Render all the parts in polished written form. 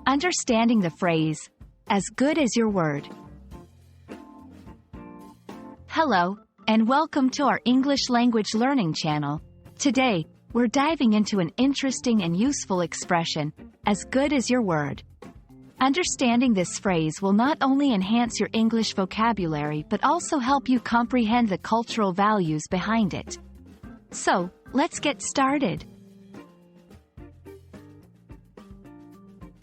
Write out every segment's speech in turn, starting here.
Understanding the phrase, as good as your word. Hello, and welcome to our English language learning channel. Today, we're diving into an interesting and useful expression, as good as your word. Understanding this phrase will not only enhance your English vocabulary but also help you comprehend the cultural values behind it. So, let's get started.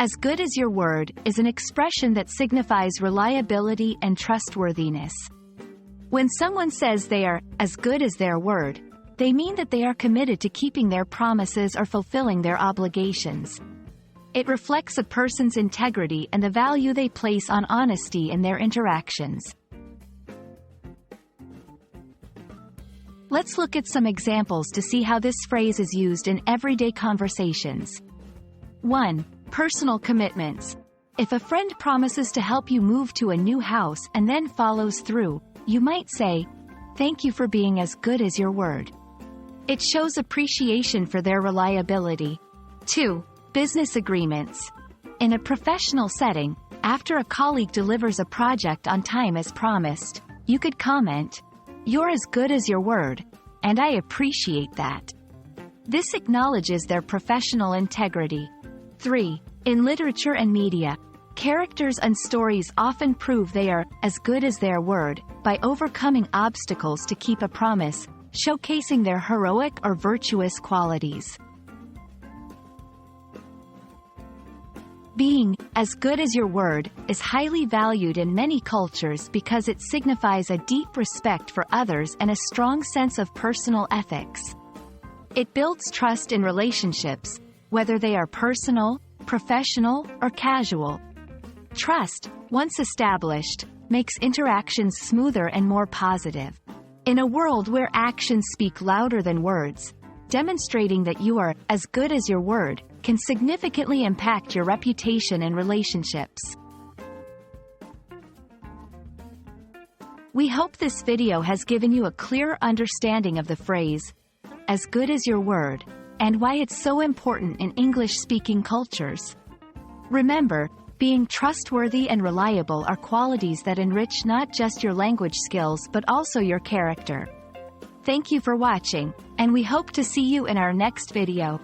As good as your word is an expression that signifies reliability and trustworthiness. When someone says they are as good as their word, they mean that they are committed to keeping their promises or fulfilling their obligations. It reflects a person's integrity and the value they place on honesty in their interactions. Let's look at some examples to see how this phrase is used in everyday conversations. 1. Personal commitments. If a friend promises to help you move to a new house and then follows through, you might say, "Thank you for being as good as your word." It shows appreciation for their reliability. 2. Business agreements. In a professional setting, after a colleague delivers a project on time as promised, you could comment, "You're as good as your word, and I appreciate that." This acknowledges their professional integrity. 3. In literature and media, characters and stories often prove they are as good as their word by overcoming obstacles to keep a promise, showcasing their heroic or virtuous qualities. Being as good as your word is highly valued in many cultures because it signifies a deep respect for others and a strong sense of personal ethics. It builds trust in relationships, whether they are personal, professional, or casual. Trust, once established, makes interactions smoother and more positive. In a world where actions speak louder than words, demonstrating that you are as good as your word can significantly impact your reputation and relationships. We hope this video has given you a clearer understanding of the phrase, as good as your word, and why it's so important in English-speaking cultures. Remember, being trustworthy and reliable are qualities that enrich not just your language skills but also your character. Thank you for watching, and we hope to see you in our next video.